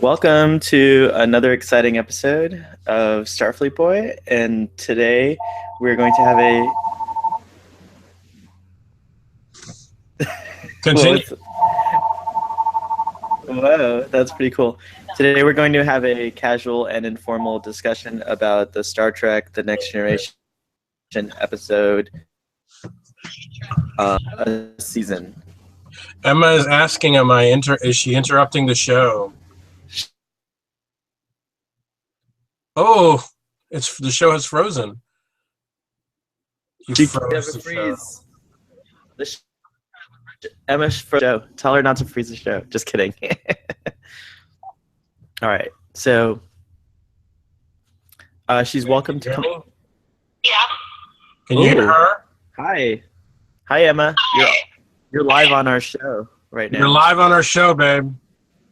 Welcome to another exciting episode of Starfleet Boy, and today we're going to have a Continue. Whoa, that's pretty cool. Today we're going to have a casual and informal discussion about the Star Trek: The Next Generation episode season. Emma is asking, is she interrupting the show? Oh, the show has frozen. She froze the freeze. Emma, show. Tell her not to freeze the show. Just kidding. All right. So she's welcome to come. Yeah. Can you hear her? Hi, Emma. You're live on our show right now. You're live on our show, babe.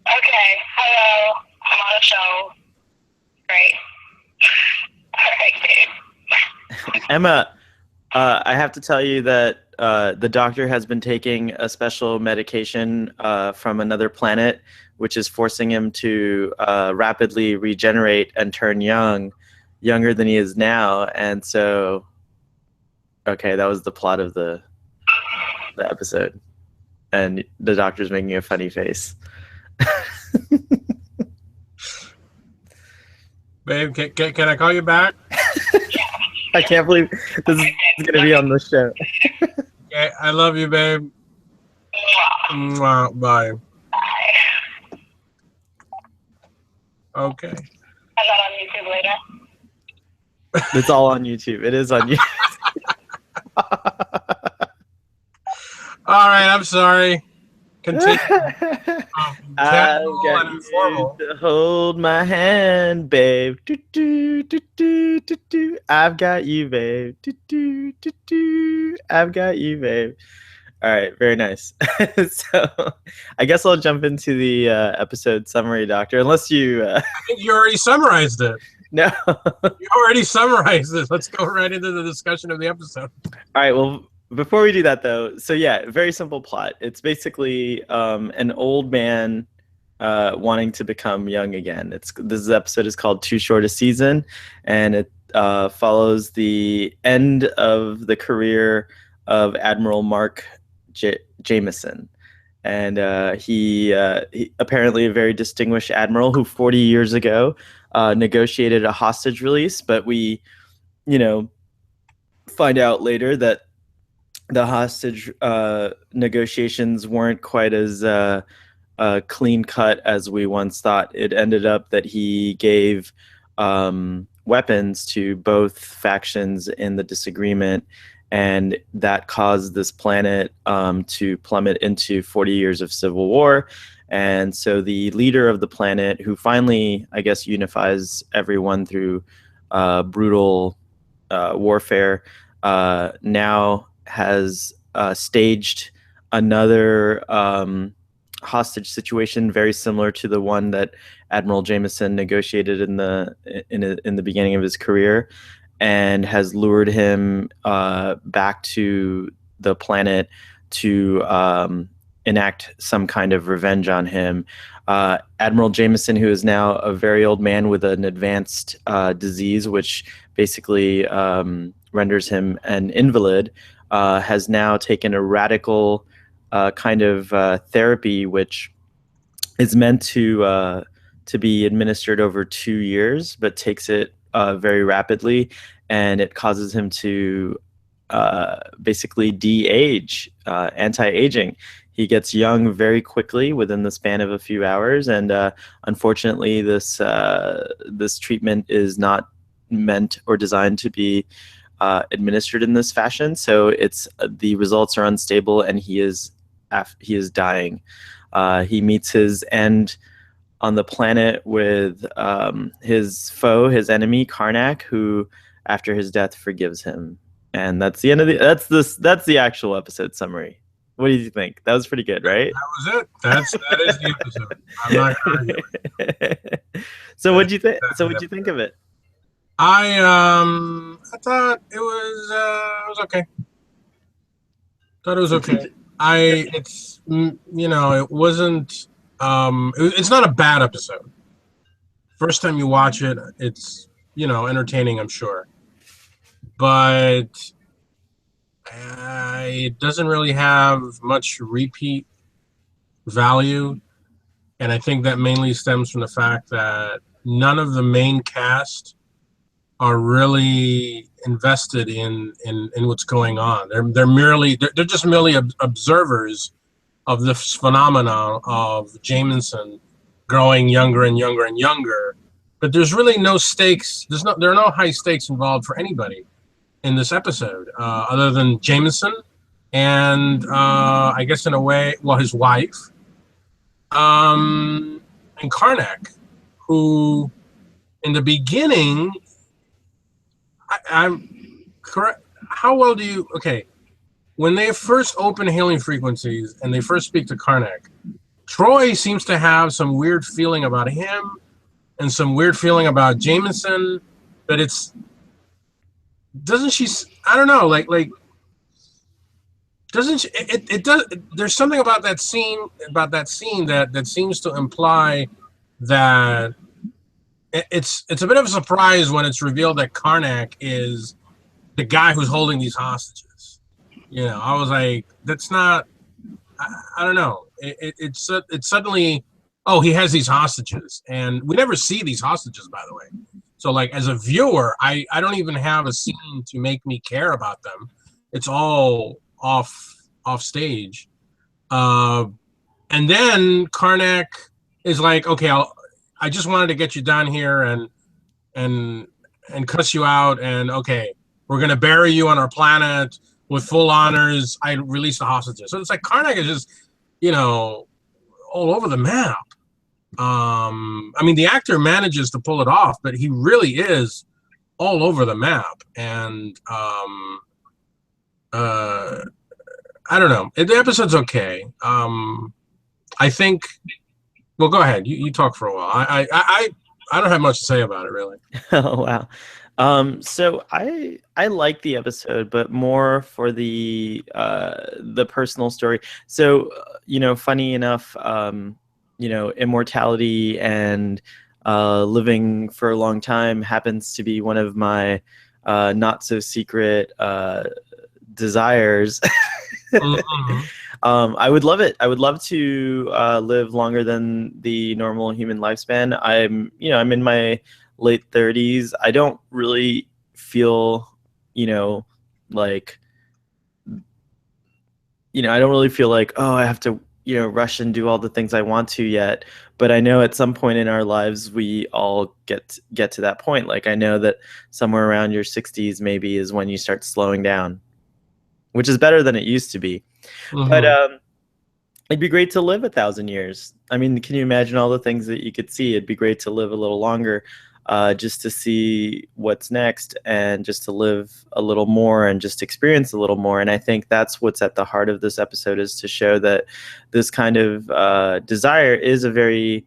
Okay. Hello. I'm on a show. Great. All right, babe. Emma, I have to tell you that the doctor has been taking a special medication from another planet, which is forcing him to rapidly regenerate and turn younger than he is now. And so, okay, that was the plot of the episode. And the doctor's making a funny face. Babe, can I call you back? I can't believe this is going to be on the show. Okay, I love you, babe. Mwah. Bye. Bye. Okay. Is that on YouTube later? It's all on YouTube. It is on YouTube. All right, I'm sorry. Continue. I've got you to hold my hand, babe. Do, do, do, do, do, do. I've got you, babe. Do, do, do, do. I've got you, babe. All right, very nice. So I guess I'll jump into the episode summary, Doctor, unless you... I think you already summarized it. No. You already summarized it. Let's go right into the discussion of the episode. All right, well... Before we do that, though, so yeah, very simple plot. It's basically an old man wanting to become young again. This episode is called Too Short a Season, and it follows the end of the career of Admiral Mark Jameson. And he apparently a very distinguished admiral who 40 years ago negotiated a hostage release, but we, find out later that the hostage negotiations weren't quite as clean cut as we once thought. It ended up that he gave weapons to both factions in the disagreement, and that caused this planet to plummet into 40 years of civil war. And so the leader of the planet, who finally, I guess, unifies everyone through brutal warfare, now has staged another hostage situation very similar to the one that Admiral Jameson negotiated in the beginning of his career, and has lured him back to the planet to enact some kind of revenge on him. Admiral Jameson, who is now a very old man with an advanced disease, which basically renders him an invalid, has now taken a radical kind of therapy, which is meant to be administered over 2 years, but takes it very rapidly, and it causes him to basically de-age, anti-aging. He gets young very quickly within the span of a few hours, and unfortunately, this treatment is not meant or designed to be administered in this fashion, so the results are unstable, and he is dying. He meets his end on the planet with his foe, his enemy, Karnak, who, after his death, forgives him. And that's the end of that's the actual episode summary. What do you think? That was pretty good, right? That was it. That is the episode. I'm not gonna argue. So what'd you think? Of it? I thought it was okay. Thought it was okay. It wasn't. It's not a bad episode. First time you watch it, it's entertaining, I'm sure, but it doesn't really have much repeat value, and I think that mainly stems from the fact that none of the main cast are really invested in what's going on. They're just merely observers of this phenomenon of Jameson growing younger and younger and younger. But there's really no stakes. There are no high stakes involved for anybody in this episode, other than Jameson and I guess in a way, well, his wife, and Karnak, who in the beginning, I'm correct. How well do you? Okay, when they first open hailing frequencies and they first speak to Karnak, Troy seems to have some weird feeling about him and some weird feeling about Jameson, but doesn't she? I don't know, like doesn't she, it does? There's something about that scene that seems to imply that it's a bit of a surprise when it's revealed that Karnak is the guy who's holding these hostages. I was like, that's not. I don't know. It's suddenly, oh, he has these hostages, and we never see these hostages, by the way. So, like, as a viewer, I don't even have a scene to make me care about them. It's all off stage. And then Karnak is like, okay, I just wanted to get you down here and cuss you out, and okay, we're gonna bury you on our planet with full honors. I release the hostages. So it's like Karnak is just, all over the map. I mean, the actor manages to pull it off, but he really is all over the map. And I don't know. The episode's okay. I think. Well, go ahead. You talk for a while. I don't have much to say about it, really. Oh wow. So I like the episode, but more for the personal story. So funny enough, immortality and living for a long time happens to be one of my not so secret desires. Mm-hmm. I would love it. I would love to live longer than the normal human lifespan. I'm in my late 30s. I don't really feel, like, I don't really feel like, oh, I have to, rush and do all the things I want to yet. But I know at some point in our lives, we all get to that point. Like, I know that somewhere around your 60s maybe is when you start slowing down, which is better than it used to be. Mm-hmm. But it'd be great to live 1,000 years. I mean, can you imagine all the things that you could see? It'd be great to live a little longer, just to see what's next and just to live a little more and just experience a little more. And I think that's what's at the heart of this episode, is to show that this kind of desire is a very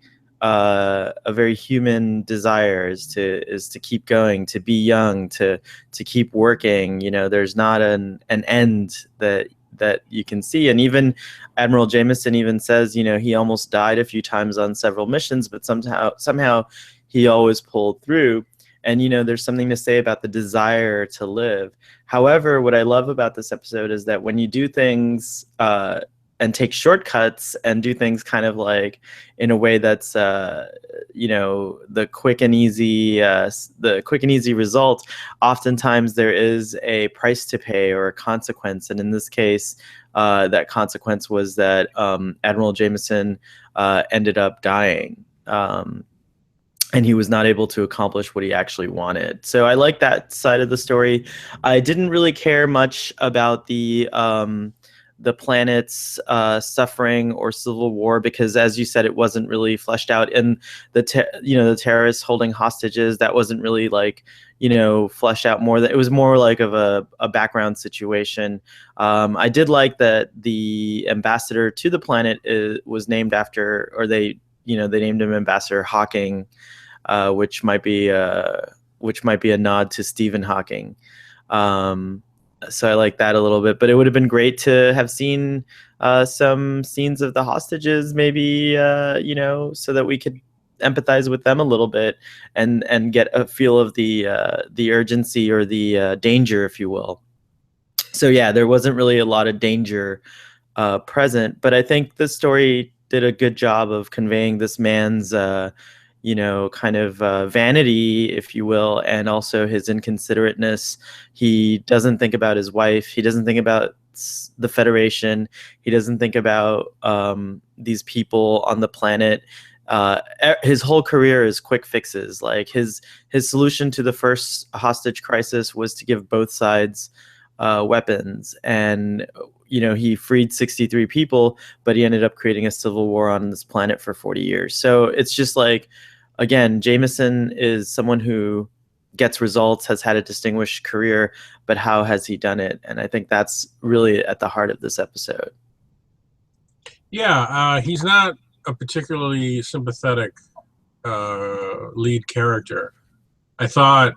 human desire, is to keep going, to be young, to keep working. There's not an end that you can see. And even Admiral Jameson even says, he almost died a few times on several missions, but somehow he always pulled through. And, there's something to say about the desire to live. However, what I love about this episode is that when you do things and take shortcuts and do things kind of like in a way that's, the quick and easy result, oftentimes there is a price to pay or a consequence. And in this case, that consequence was that Admiral Jameson ended up dying. And he was not able to accomplish what he actually wanted. So I like that side of the story. I didn't really care much about the planet's suffering or civil war, because, as you said, it wasn't really fleshed out. And the terrorists holding hostages, that wasn't really like, fleshed out more. It was more like of a background situation. I did like that the ambassador to the planet was named after, or they named him Ambassador Hawking, which might be a nod to Stephen Hawking. So I like that a little bit, but it would have been great to have seen some scenes of the hostages, maybe, so that we could empathize with them a little bit and get a feel of the urgency or the danger, if you will. So yeah, there wasn't really a lot of danger present, but I think the story did a good job of conveying this man's kind of vanity, if you will, and also his inconsiderateness. He doesn't think about his wife. He doesn't think about the Federation. He doesn't think about these people on the planet. His whole career is quick fixes. Like his solution to the first hostage crisis was to give both sides weapons, and he freed 63 people, but he ended up creating a civil war on this planet for 40 years. So it's just like, again, Jameson is someone who gets results, has had a distinguished career, but how has he done it? And I think that's really at the heart of this episode. Yeah, he's not a particularly sympathetic lead character. I thought,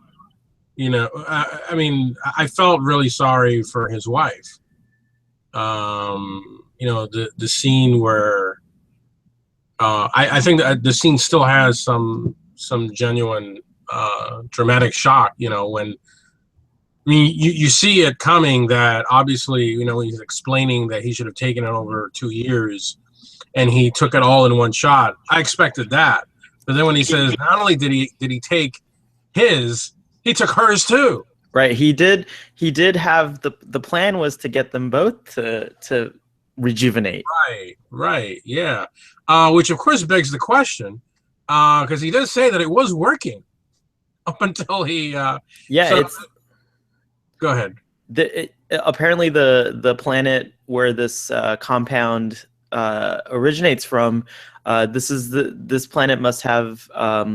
I mean, I felt really sorry for his wife. The scene where I think that the scene still has some genuine dramatic shock. When you see it coming, that obviously when he's explaining that he should have taken it over 2 years, and he took it all in one shot. I expected that, but then when he says not only did he take his, he took hers too. Right. He did have the plan was to get them both to rejuvenate. Right. Yeah. Which of course begs the question, because he does say that it was working up until he. Go ahead. Apparently, the planet where this compound originates from, this planet must have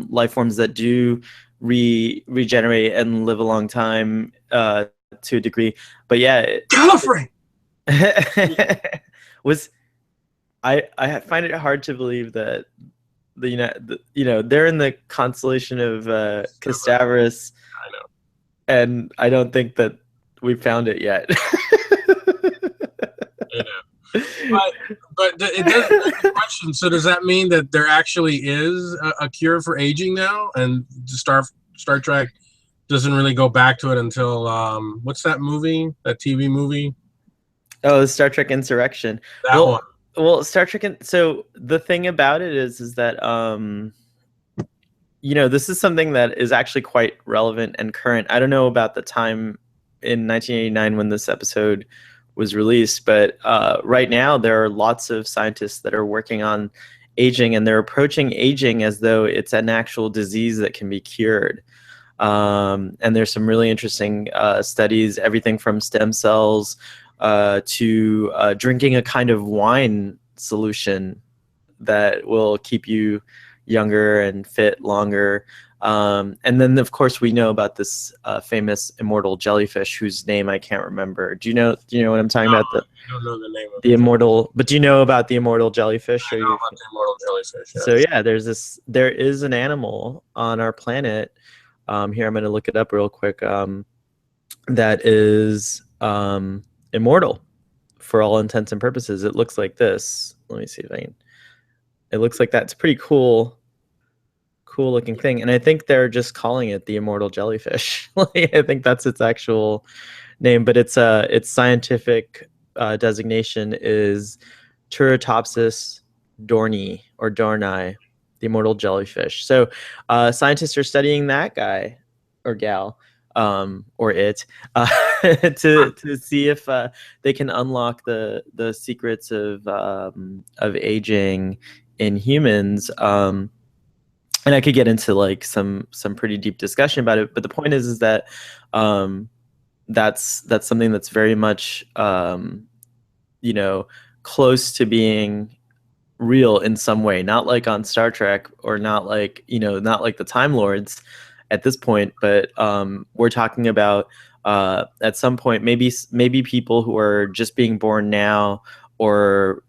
life forms that do regenerate and live a long time to a degree. But yeah, Gallifrey was. I find it hard to believe that they're in the constellation of Castavris. I know, and I don't think that we found it yet. I know. But it does make the question. So does that mean that there actually is a cure for aging now, and Star Trek doesn't really go back to it until what's that movie? That TV movie? Oh, Star Trek Insurrection. That one. Well, Star Trek. So the thing about it is that this is something that is actually quite relevant and current. I don't know about the time in 1989 when this episode was released, but right now there are lots of scientists that are working on aging, and they're approaching aging as though it's an actual disease that can be cured. And there's some really interesting studies, everything from stem cells to drinking a kind of wine solution that will keep you younger and fit longer. And then, of course, we know about this famous immortal jellyfish whose name I can't remember. Do you know what I'm talking about? I don't know the name of the immortal, but do you know about the immortal jellyfish? I know about the immortal jellyfish. Yes. So yeah, there is an animal on our planet. Here, I'm going to look it up real quick. That is immortal for all intents and purposes. It looks like this. Let me see if I can. It looks like that. It's pretty cool looking thing, and I think they're just calling it the immortal jellyfish. I think that's its actual name, but its scientific designation is Turritopsis dohrnii or dohrnii, the immortal jellyfish. So scientists are studying that guy or gal or it to see if they can unlock the secrets of aging in humans. And I could get into like some pretty deep discussion about it, but the point is that that's something that's very much close to being real in some way, not like on Star Trek, or not like the Time Lords at this point, but we're talking about at some point maybe people who are just being born now, or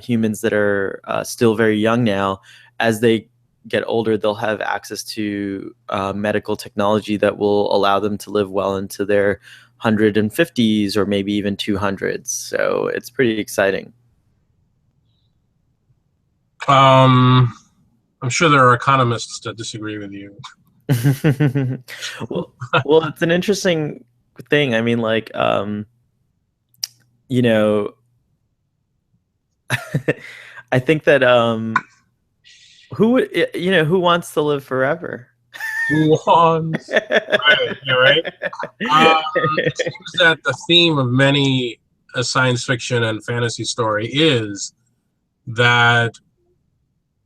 humans that are still very young now. As they get older, they'll have access to medical technology that will allow them to live well into their 150s or maybe even 200s. So it's pretty exciting. I'm sure there are economists that disagree with you. well, well, it's an interesting thing. I mean, like, you know, I think that who wants to live forever? Who wants? Right, yeah, right. It seems that the theme of many a science fiction and fantasy story is that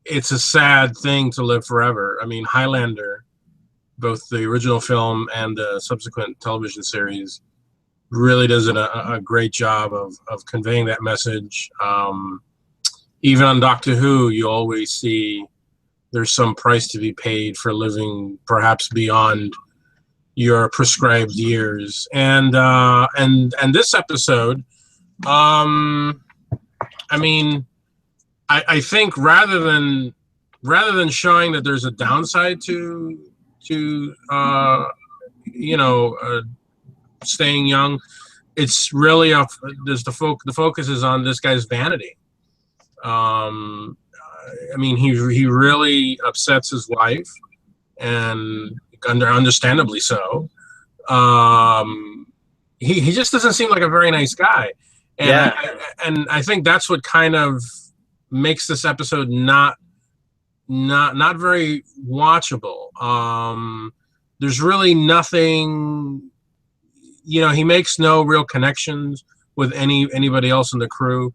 it's a sad thing to live forever. I mean, Highlander, both the original film and the subsequent television series, really does a great job of conveying that message. Even on Doctor Who, you always see there's some price to be paid for living perhaps beyond your prescribed years. And this episode, I mean, I think rather than showing that there's a downside to staying young, it's really the focus is on this guy's vanity. I mean, he really upsets his wife, and understandably so. He just doesn't seem like a very nice guy, and Yeah. I think that's what kind of makes this episode not very watchable. There's really nothing, he makes no real connections with anybody else in the crew,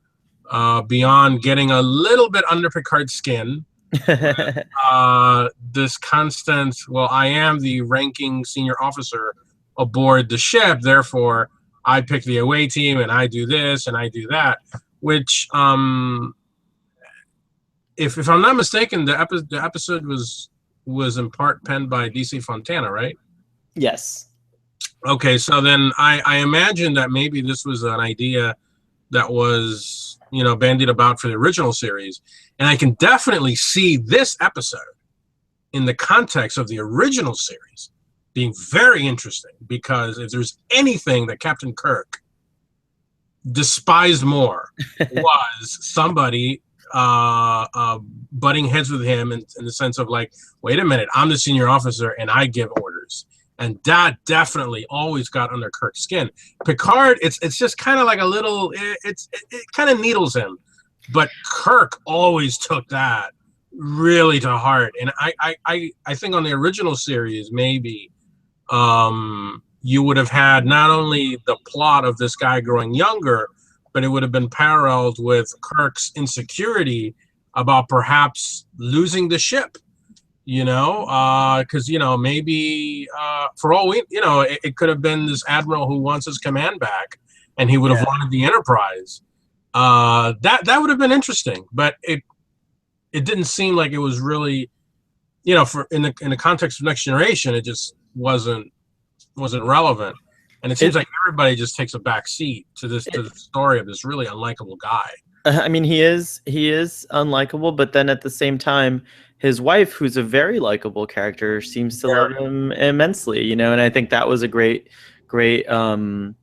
beyond getting a little bit under Picard's skin. This constant, well, I am the ranking senior officer aboard the ship, therefore I pick the away team and I do this and I do that, which if I'm not mistaken, the episode was in part penned by DC Fontana, right? Yes. Okay, so then I imagine that maybe this was an idea that was, bandied about for the original series. And I can definitely see this episode in the context of the original series being very interesting, because if there's anything that Captain Kirk despised more was somebody butting heads with him in the sense of like, wait a minute, I'm the senior officer and I give orders. And that definitely always got under Kirk's skin. Picard, it's just kind of like a little, it kind of needles him. But Kirk always took that really to heart. And I think on the original series, maybe you would have had not only the plot of this guy growing younger, but it would have been paralleled with Kirk's insecurity about perhaps losing the ship. Because maybe for all we, it could have been this admiral who wants his command back, and he would have wanted the Enterprise. That would have been interesting, but it didn't seem like it was really, for in the context of Next Generation, it just wasn't relevant, and it seems like everybody just takes a back seat to the story of this really unlikable guy. I mean, he is unlikable, but then at the same time, his wife, who's a very likable character, seems to love him immensely, and I think that was a great thing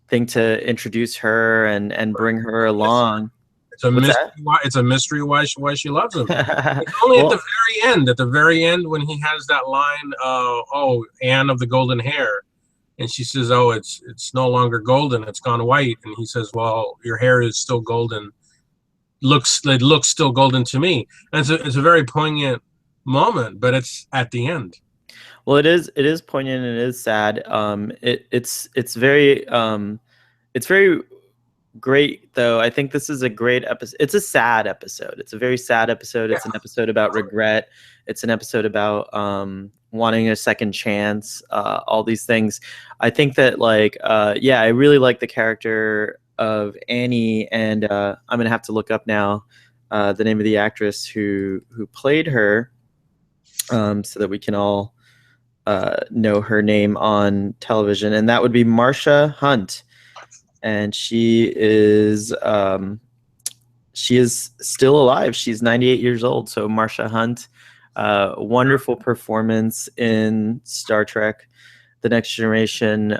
to introduce her and bring her along. It's a mystery. It's a mystery why she loves him. It's only at the very end. At the very end, when he has that line, "Oh, Anne of the golden hair," and she says, "Oh, it's no longer golden. It's gone white." And he says, "Well, your hair is still golden. It looks still golden to me." And it's a very poignant moment, but it's at the end. Well, it is poignant and it is sad. It's very great, though. I think this is a great episode. It's a sad episode. It's a very sad episode. It's an episode about regret. It's an episode about wanting a second chance. All these things. I think that I really like the character of Annie, and I'm gonna have to look up now the name of the actress who played her, so that we can all know her name on television, and that would be Marsha Hunt. And she is still alive. She's 98 years old. So Marsha Hunt, wonderful performance in Star Trek, The Next Generation,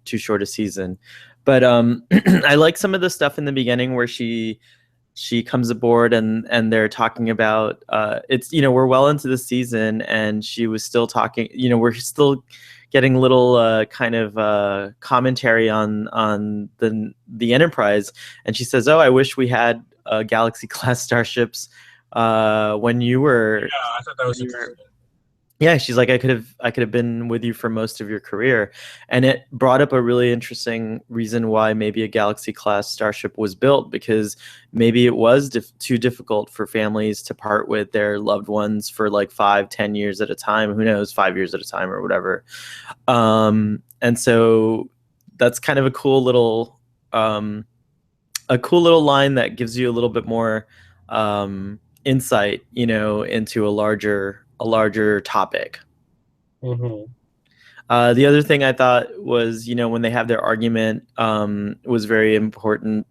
too short a season. But I like some of the stuff in the beginning where she she comes aboard, and they're talking about it's, we're well into the season, and she was still talking, we're still getting little kind of commentary on the Enterprise, and she says, "Oh, I wish we had Galaxy class starships when you were." Yeah, I thought that was interesting. Yeah, she's like, I could have been with you for most of your career. And it brought up a really interesting reason why maybe a Galaxy class starship was built, because maybe it was too difficult for families to part with their loved ones for like 5-10 years at a time. Who knows, 5 years at a time or whatever. And so that's kind of a cool little line that gives you a little bit more insight, into a larger topic. Mm-hmm. The other thing I thought was, when they have their argument, was very important.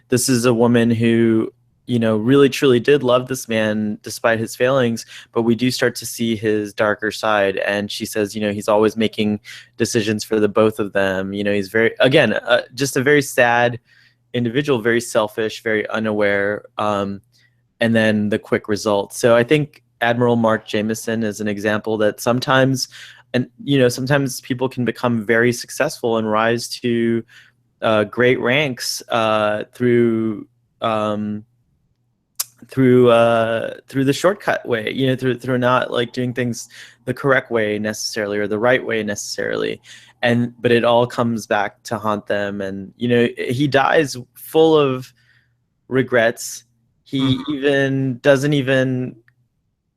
This is a woman who, really truly did love this man despite his failings, but we do start to see his darker side. And she says, he's always making decisions for the both of them. He's again, just a very sad individual, very selfish, very unaware, and then the quick results. So I think Admiral Mark Jameson is an example that sometimes people can become very successful and rise to great ranks through the shortcut way, through not like doing things the correct way necessarily, or the right way necessarily, but it all comes back to haunt them. And he dies full of regrets. He doesn't even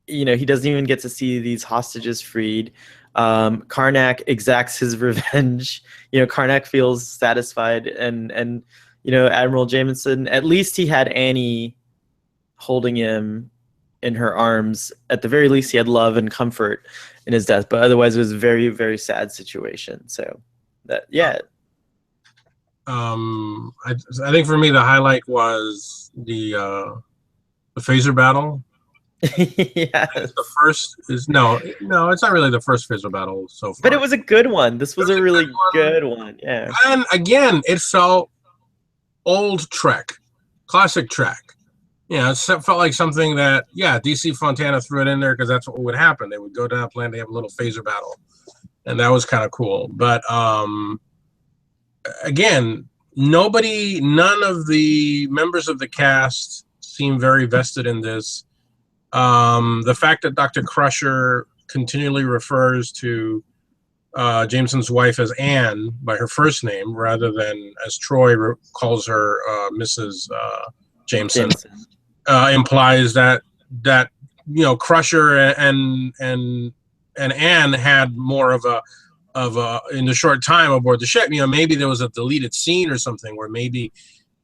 get to see these hostages freed. Karnak exacts his revenge. Karnak feels satisfied, and Admiral Jameson, at least he had Annie holding him in her arms. At the very least, he had love and comfort in his death, but otherwise it was a very, very sad situation. So that, yeah. I think for me the highlight was the phaser battle. Yes. The first is no, it's not really the first phaser battle so far. But it was a good one. This was a really good one. Yeah. And again, it felt old Trek, classic Trek. It felt like something that, DC Fontana threw it in there because that's what would happen. They would go down a planet, they have a little phaser battle, and that was kind of cool. But again, none of the members of the cast seem very vested in this. The fact that Dr. Crusher continually refers to Jameson's wife as Anne by her first name rather than as Troy calls her Mrs. Jameson. Implies that Crusher and Anne had more of a in the short time aboard the ship. Maybe there was a deleted scene or something where maybe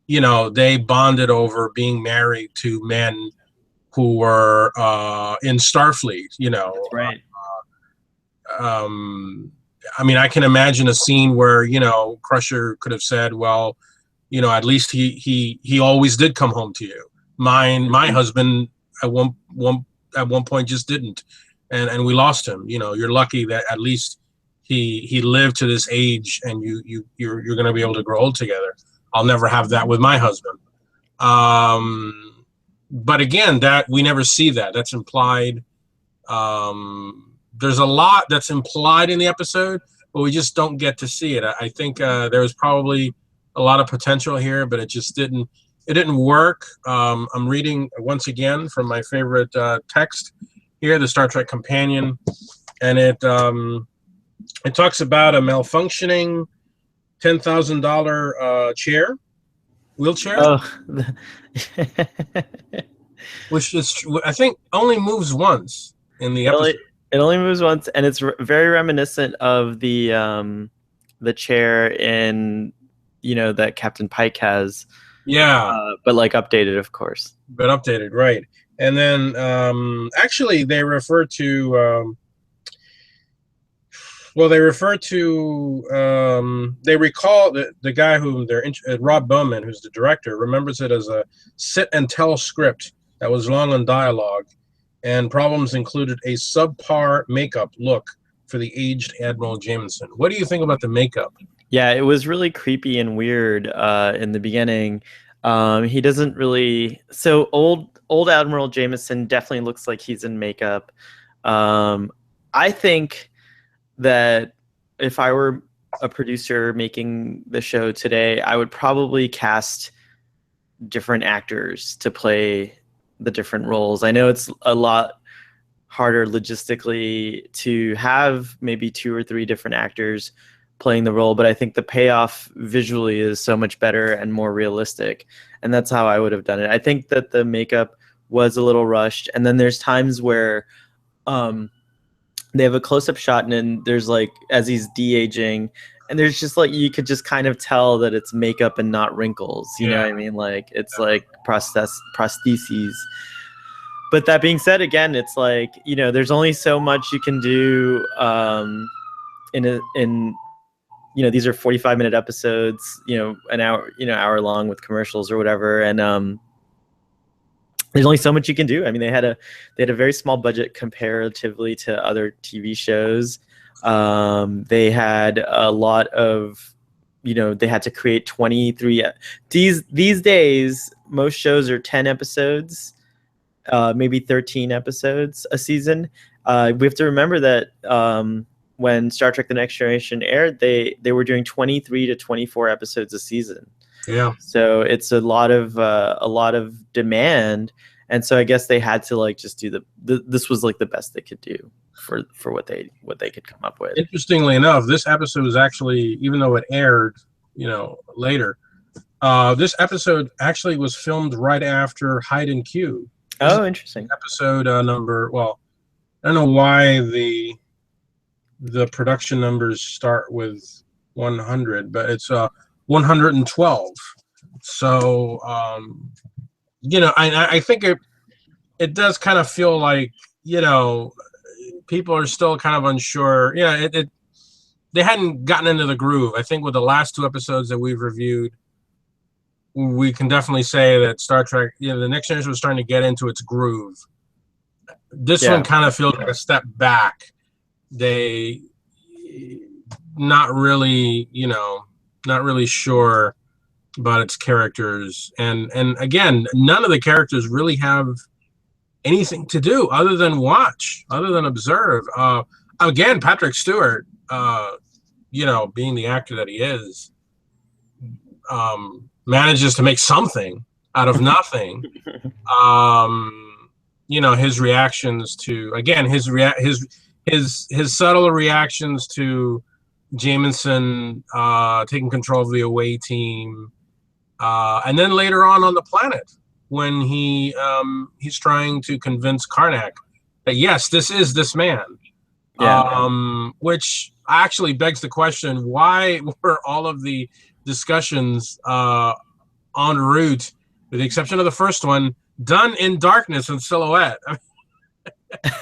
they bonded over being married to men who were in Starfleet. That's right. I can imagine a scene where Crusher could have said, well, at least he always did come home to you. My husband at one point just didn't, and we lost him. You're lucky that at least he lived to this age, and you're going to be able to grow old together. I'll never have that with my husband. But again, that we never see that. That's implied. There's a lot that's implied in the episode, but we just don't get to see it. I think there was probably a lot of potential here, but it just didn't. It didn't work. I'm reading once again from my favorite text here, the Star Trek Companion, and it talks about a malfunctioning $10,000 wheelchair, which is, I think, only moves once in the episode. It only moves once, and it's very reminiscent of the chair in that Captain Pike has. Yeah, but like updated, of course. But updated, right? And then actually, they refer to. They recall the guy who Rob Bowman, who's the director, remembers it as a sit and tell script that was long on dialogue, and problems included a subpar makeup look for the aged Admiral Jameson. What do you think about the makeup? Yeah, it was really creepy and weird in the beginning. He doesn't really. So old Admiral Jameson definitely looks like he's in makeup. I think that if I were a producer making the show today, I would probably cast different actors to play the different roles. I know it's a lot harder logistically to have maybe 2 or 3 different actors playing the role, but I think the payoff visually is so much better and more realistic, and that's how I would have done it. I think that the makeup was a little rushed, and then there's times where they have a close-up shot and then there's like as he's de-aging, and there's just like you could just kind of tell that it's makeup and not wrinkles, you know what I mean? Like it's like prostheses. But that being said, again, it's like, there's only so much you can do in these are 45-minute episodes, an hour long with commercials or whatever, and there's only so much you can do. I mean, they had a very small budget comparatively to other TV shows. They had a lot of, they had to create 23. These days, most shows are 10 episodes, maybe 13 episodes a season. We have to remember that when Star Trek: The Next Generation aired, they were doing 23 to 24 episodes a season. Yeah. So it's a lot of demand, and so I guess they had to like just do this was like the best they could do for what they could come up with. Interestingly enough, this episode was actually, even though it aired, later, this episode actually was filmed right after Hide and Q. Oh, interesting. Episode number. Well, I don't know why the production numbers start with 100, but it's 112. So I think it does kind of feel like people are still kind of unsure. They hadn't gotten into the groove. I think with the last 2 episodes that we've reviewed, we can definitely say that Star Trek, the Next Generation was starting to get into its groove. This one kind of feels like a step back. They not really sure about its characters, and again, none of the characters really have anything to do other than watch, other than observe. Again, Patrick Stewart, being the actor that he is, manages to make something out of nothing. His reactions to, again, his subtle reactions to Jameson taking control of the away team, and then later on the planet when he's trying to convince Karnak that yes, this is this man. Which actually begs the question: why were all of the discussions en route, with the exception of the first one, done in darkness and silhouette?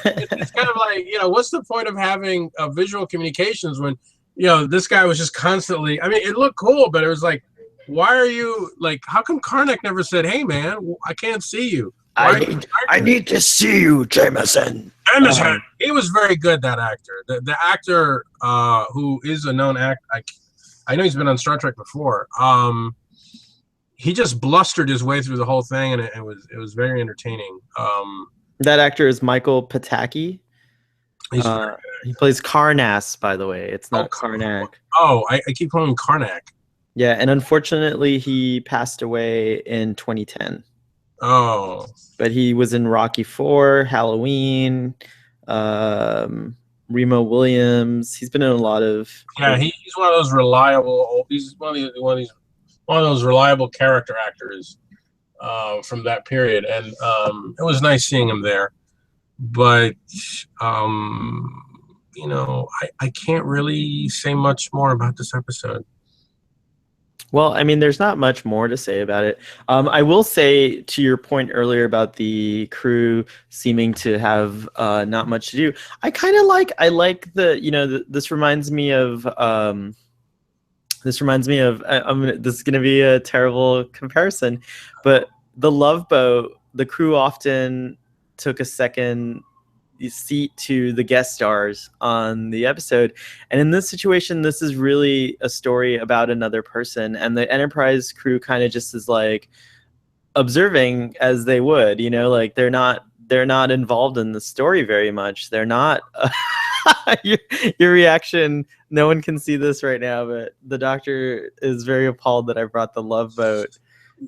It's kind of like, what's the point of having visual communications when, this guy was just constantly, I mean, it looked cool, but it was like, why are you, like, how come Karnak never said, hey, man, I can't see you? I need to see you, Jameson. Jameson. He was very good, that actor. The actor who is a known actor, I know he's been on Star Trek before. He just blustered his way through the whole thing, and it was very entertaining. That actor is Michael Pataki. He plays Karnas, by the way. It's not Karnak. Oh, I keep calling him Karnak. Yeah, and unfortunately, he passed away in 2010. Oh. But he was in Rocky IV, Halloween, Remo Williams. He's been in a lot of. Yeah, he's one of those reliable. He's one of those reliable character actors from that period, and it was nice seeing him there. But I can't really say much more about this episode. Well, I mean, there's not much more to say about it. I will say, to your point earlier about the crew seeming to have not much to do, I like the, this reminds me of, this is going to be a terrible comparison, but the Love Boat, the crew often took a second seat to the guest stars on the episode, and in this situation, this is really a story about another person, and the Enterprise crew kind of just is like, observing as they would, you know, like they're not involved in the story very much. They're not. Your reaction. No one can see this right now, but the doctor is very appalled that I brought the Love Boat.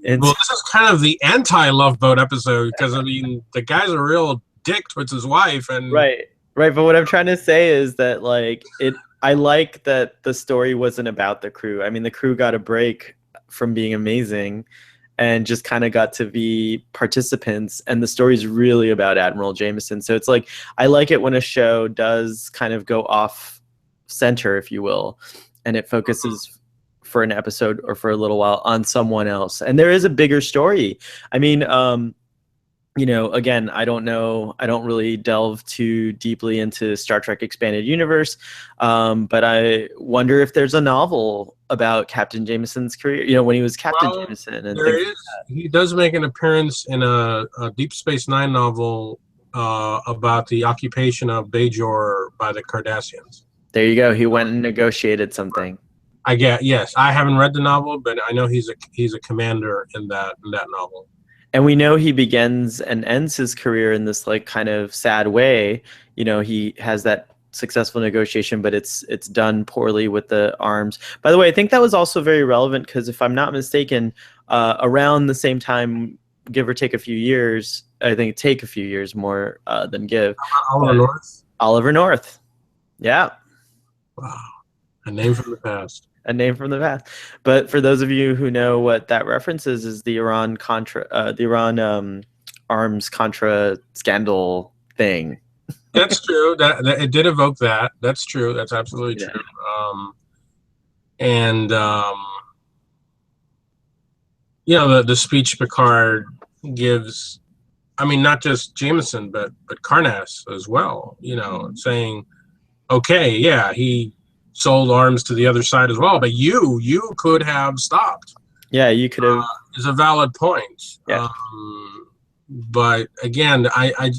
Well, this is kind of the anti-Love Boat episode because I mean the guy's a real dick towards his wife, and right. But what I'm trying to say is that like I like that the story wasn't about the crew. I mean, the crew got a break from being amazing and just kind of got to be participants, and the story's really about Admiral Jameson. So it's like I like it when a show does kind of go off center, if you will, and it focuses for an episode or for a little while on someone else. And there is a bigger story. I mean, you know, again, I don't really delve too deeply into Star Trek Expanded Universe, but I wonder if there's a novel about Captain Jameson's career, you know, when he was Captain Jameson. And there is. He does make an appearance in a Deep Space Nine novel about the occupation of Bajor by the Cardassians. There you go. He went and negotiated something. Yes. I haven't read the novel, but I know he's a commander in that novel. And we know he begins and ends his career in this like kind of sad way. You know, he has that successful negotiation, but it's done poorly with the arms. By the way, I think that was also very relevant because if I'm not mistaken, around the same time, give or take a few years, I think take a few years more than give. Oliver North? Oliver North. Yeah. Wow. A name from the past. A name from the past. But for those of you who know what that reference is the Iran arms Contra scandal thing. That's true. That it did evoke that. That's true. That's absolutely true. You know, the speech Picard gives, I mean, not just Jameson, but Karnas as well, you know, saying, okay, yeah, he sold arms to the other side as well, but you could have stopped. Yeah, you could have. Is a valid point. Yeah. But again, I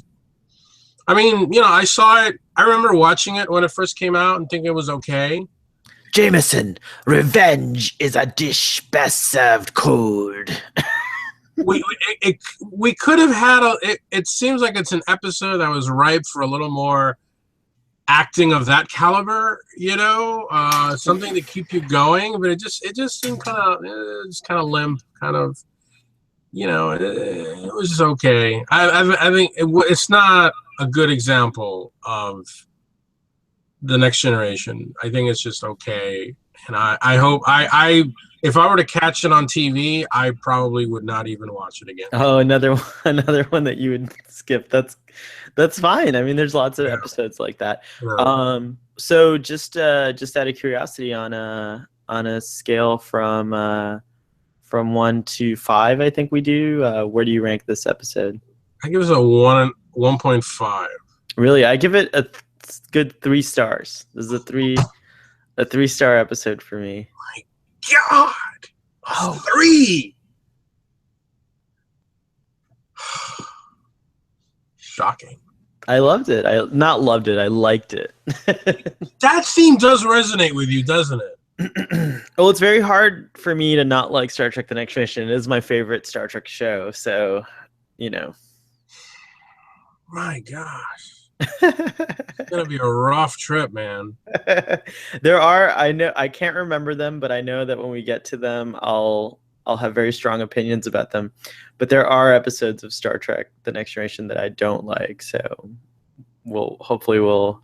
mean, you know, I saw it. I remember watching it when it first came out and thinking it was okay. Jameson, revenge is a dish best served cold. We could have had it seems like it's an episode that was ripe for a little more acting of that caliber, you know, something to keep you going, but it just seemed kind of limp, kind of, you know, it was just okay. I think it's not a good example of the Next Generation. I think it's just okay, and I hope if I were to catch it on TV, I probably would not even watch it again. Oh, another one that you would skip. That's fine. I mean, there's lots of episodes like that. Yeah. So just out of curiosity, on a scale from 1 to 5, I think we do. Where do you rank this episode? I give it a 1.5. Really, I give it a good 3 stars. This is a 3-star episode for me. My God! Oh, 3. Shocking. I loved it. I liked it. That theme does resonate with you, doesn't it? Well, it's very hard for me to not like Star Trek The Next Generation. It is my favorite Star Trek show, so, you know. My gosh. It's going to be a rough trip, man. I can't remember them, but I know that when we get to them, I'll have very strong opinions about them. But there are episodes of Star Trek The Next Generation that I don't like, so hopefully we'll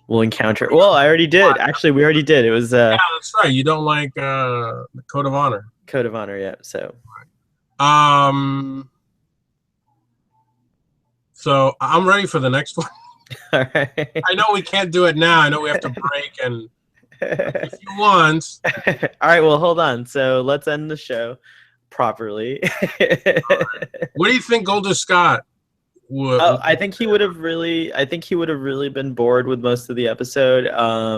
encounter. Well, I already did. Actually, we already did. It was yeah, that's right. You don't like the Code of Honor. Code of Honor, yeah. So so I'm ready for the next one. All right. I know we can't do it now. I know we have to break, and if you want. All right, well, hold on. So let's end the show properly. Right. What do you think Golder Scott would? I think he would have really been bored with most of the episode,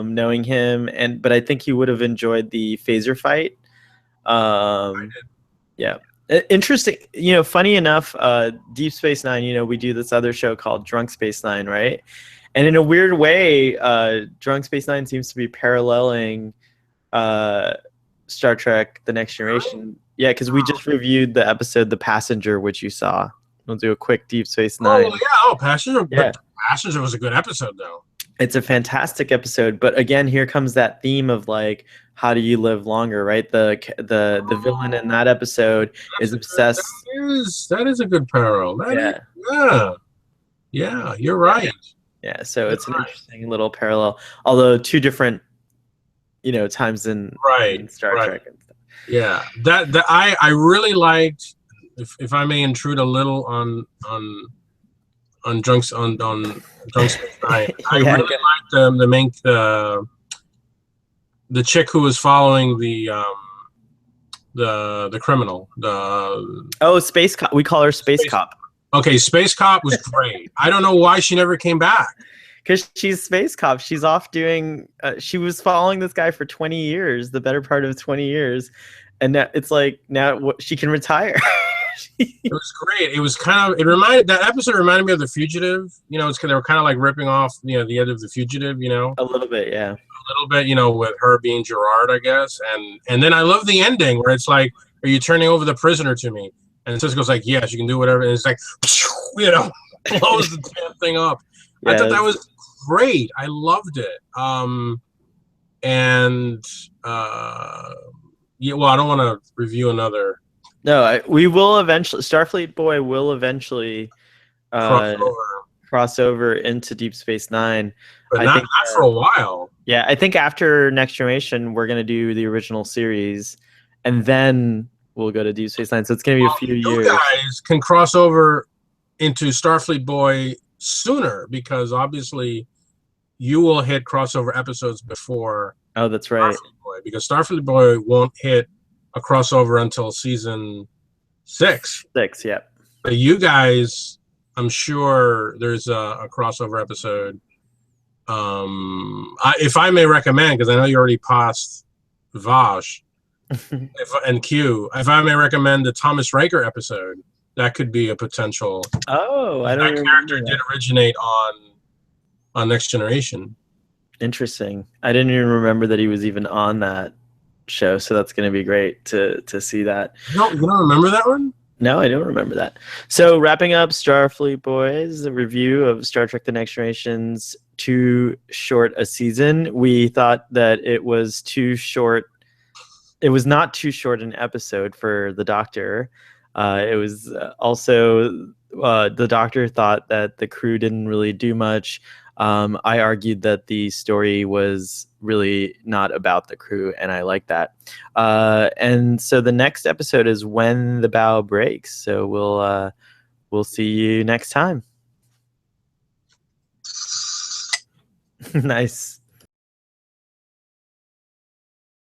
knowing him, but I think he would have enjoyed the phaser fight. Yeah. Interesting, you know, funny enough, Deep Space Nine, you know, we do this other show called Drunk Space Nine, right? And in a weird way, Drunk Space Nine seems to be paralleling Star Trek The Next Generation. Yeah, because we just reviewed the episode The Passenger, which you saw. We'll do a quick Deep Space Oh Nine. yeah, Passenger. Yeah. Passenger was a good episode though. It's a fantastic episode, but again, here comes that theme of like, how do you live longer, right? The villain in that episode is obsessed. That is a good parallel. Yeah, you're right. Yeah, so it's an interesting little parallel, although two different, times in Star Trek and stuff. Yeah, that I really liked. If I may intrude a little on Drunks on Drunks Space Nine, I really liked the chick who was following the criminal. Space Cop. We call her Space Cop. Okay, Space Cop was great. I don't know why she never came back. Because she's Space Cop. She's off doing. She was following this guy for 20 years, the better part of 20 years, and now it's like she can retire. It was great. It was that episode reminded me of The Fugitive. They were kind of like ripping off, the end of The Fugitive. A little bit, yeah. A little bit, with her being Gerard, I guess, and then I love the ending where it's like, "Are you turning over the prisoner to me?" And Cisco's like, "Yes, you can do whatever." And it's like, blows the damn thing up. Yeah, I thought that was great. I loved it. I don't want to review another. No, we will eventually. Starfleet Boy will eventually cross over into Deep Space Nine, but not for a while. Yeah, I think after Next Generation, we're gonna do the original series, and then we'll go to Deep Space Nine. So it's gonna be a few years. You guys can cross over into Starfleet Boy sooner because obviously you will hit crossover episodes before. Oh, that's right. Starfleet Boy, because Starfleet Boy won't hit a crossover until season 6. 6, yeah. But you guys, I'm sure there's a crossover episode. If I may recommend, because I know you already passed Vash and Q, if I may recommend the Thomas Riker episode, that could be a potential. Oh, I don't. That character did originate on Next Generation. Interesting. I didn't even remember that he was even on that show, so that's going to be great to see that. You don't remember that one? No, I don't remember that. So wrapping up Starfleet Boys, a review of Star Trek The Next Generation's too short a season. We thought that it was too short. It was not too short an episode for the Doctor. It was also the Doctor thought that the crew didn't really do much. I argued that the story was really not about the crew, and I like that. And so the next episode is When the Bow Breaks. So we'll see you next time. Nice.